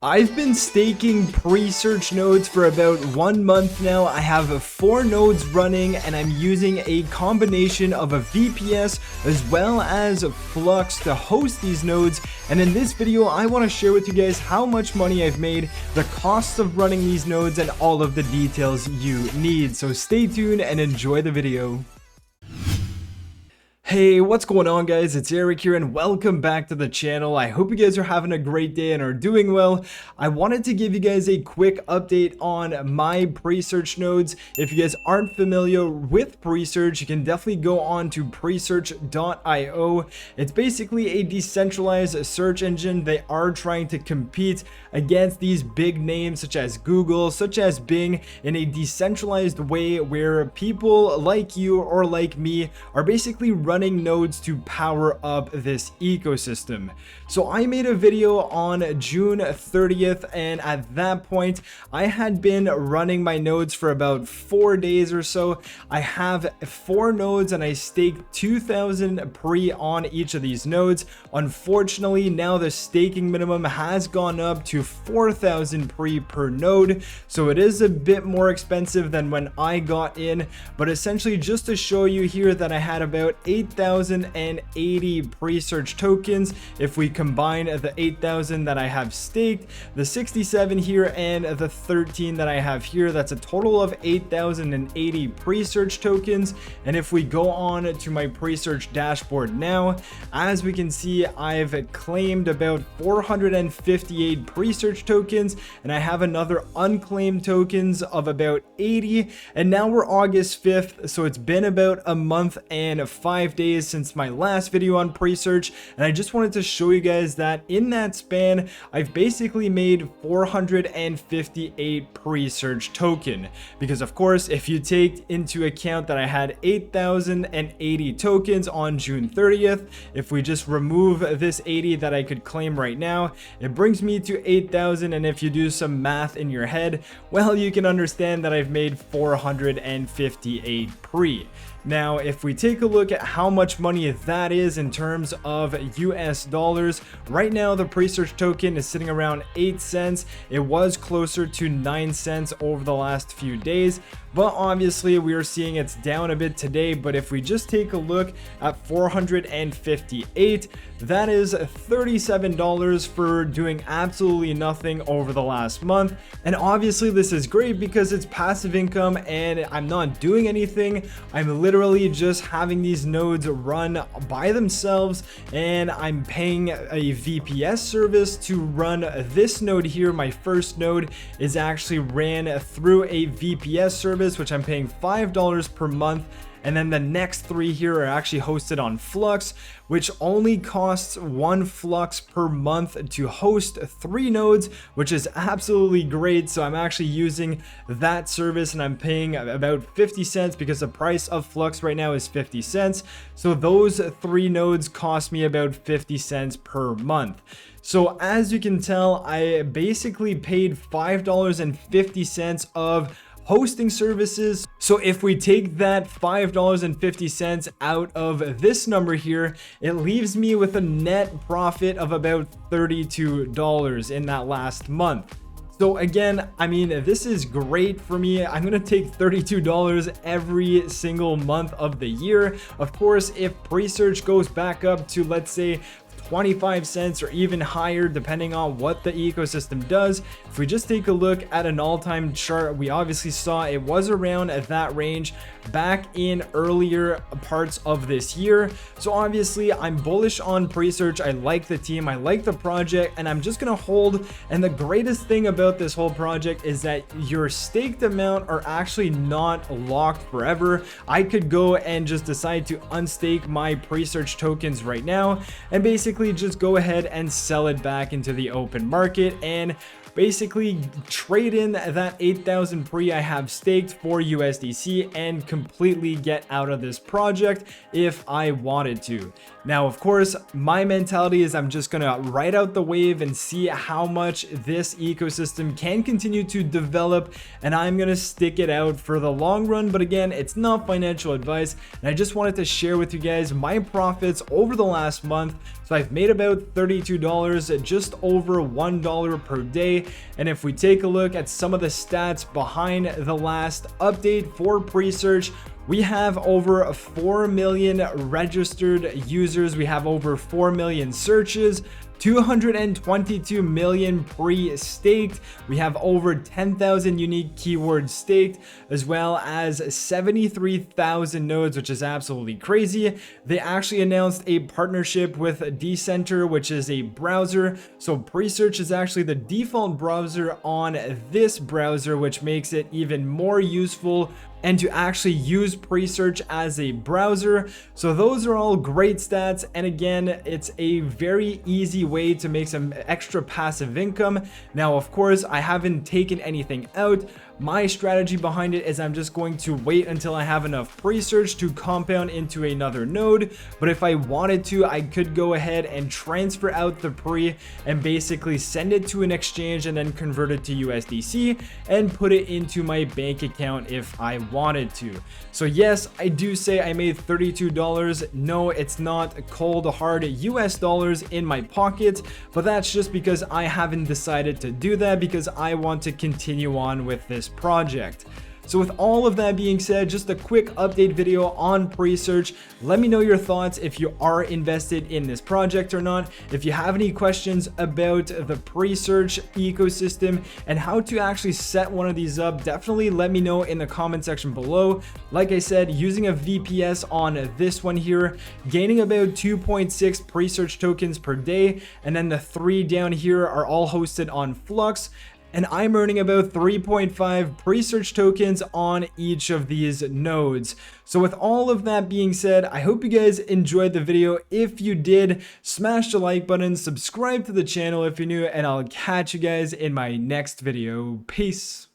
I've been staking Presearch nodes for about 1 month now. I have 4 nodes running and I'm using a combination of a VPS as well as Flux to host these nodes. And in this video, I want to share with you guys how much money I've made, the costs of running these nodes, and all of the details you need. So stay tuned and enjoy the video. Hey, what's going on, guys? It's Eric here and welcome back to the channel. I hope you guys are having a great day and are doing well. I wanted to give you guys a quick update on my Presearch nodes. If you guys aren't familiar with Presearch, you can definitely go on to presearch.io. It's basically a decentralized search engine. They are trying to compete against these big names such as Google, such as Bing, in a decentralized way where people like you or like me are basically running nodes to power up this ecosystem. So I made a video on June 30th, and at that point I had been running my nodes for about 4 days or so. I have 4 nodes and I staked 2,000 pre on each of these nodes. Unfortunately, now the staking minimum has gone up to 4,000 pre per node, so it is a bit more expensive than when I got in. But essentially, just to show you here that I had about 8,080 Presearch tokens. If we combine the 8,000 that I have staked, the 67 here, and the 13 that I have here, that's a total of 8,080 Presearch tokens. And if we go on to my Presearch dashboard now, as we can see, I've claimed about 458 Presearch tokens, and I have another unclaimed tokens of about 80. And now we're August 5th, so it's been about a month and 5 days since my last video on Presearch, and I just wanted to show you guys that in that span I've basically made 458 Presearch token, because of course if you take into account that I had 8,080 tokens on June 30th, if we just remove this 80 that I could claim right now, it brings me to 8,000. And if you do some math in your head, well, you can understand that I've made 458 pre. Now, if we take a look at how much money that is in terms of US dollars, right now the Presearch token is sitting around 8 cents. It was closer to 9 cents over the last few days, but obviously we are seeing it's down a bit today. But if we just take a look at 458, that is $37 for doing absolutely nothing over the last month. And obviously this is great because it's passive income and I'm not doing anything. I'm literally just having these nodes run by themselves, and I'm paying a VPS service to run this node here. My first node is actually ran through a VPS service, which I'm paying $5 per month. And then the next 3 here are actually hosted on Flux, which only costs 1 Flux per month to host 3 nodes, which is absolutely great. So I'm actually using that service and I'm paying about 50 cents because the price of Flux right now is 50 cents. So those 3 nodes cost me about 50 cents per month. So as you can tell, I basically paid $5.50 of hosting services. So if we take that $5.50 out of this number here, it leaves me with a net profit of about $32 in that last month. So again, I mean, this is great for me. I'm gonna take $32 every single month of the year. Of course, if Presearch goes back up to, let's say, 25 cents or even higher, depending on what the ecosystem does. If we just take a look at an all-time chart, we obviously saw it was around at that range back in earlier parts of this year. So obviously I'm bullish on Presearch. I like the team, I like the project, and I'm just gonna hold. And the greatest thing about this whole project is that your staked amount are actually not locked forever. I could go and just decide to unstake my Presearch tokens right now and basically just go ahead and sell it back into the open market. And basically trade in that 8,000 pre I have staked for USDC and completely get out of this project if I wanted to. Now, of course, my mentality is I'm just gonna ride out the wave and see how much this ecosystem can continue to develop, and I'm gonna stick it out for the long run. But again, it's not financial advice, and I just wanted to share with you guys my profits over the last month. So I've made about $32, just over $1 per day. And if we take a look at some of the stats behind the last update for Presearch, we have over 4 million registered users. We have over 4 million searches, 222 million pre-staked. We have over 10,000 unique keywords staked, as well as 73,000 nodes, which is absolutely crazy. They actually announced a partnership with Decenter, which is a browser. So Presearch is actually the default browser on this browser, which makes it even more useful and to actually use Presearch as a browser. So those are all great stats, and again, it's a very easy way to make some extra passive income. Now, of course, I haven't taken anything out. My strategy behind it is I'm just going to wait until I have enough Presearch to compound into another node. But if I wanted to, I could go ahead and transfer out the pre and basically send it to an exchange and then convert it to USDC and put it into my bank account if I wanted to. So yes, I do say I made $32. No, it's not cold hard US dollars in my pocket, but that's just because I haven't decided to do that, because I want to continue on with this project. So with all of that being said, just a quick update video on Presearch. Let me know your thoughts if you are invested in this project or not. If you have any questions about the Presearch ecosystem and how to actually set one of these up, definitely let me know in the comment section below. Like I said, using a VPS on this one here, gaining about 2.6 Presearch tokens per day, and then the 3 down here are all hosted on Flux. And I'm earning about 3.5 Presearch tokens on each of these nodes. So with all of that being said, I hope you guys enjoyed the video. If you did, smash the like button, subscribe to the channel if you're new, and I'll catch you guys in my next video. Peace.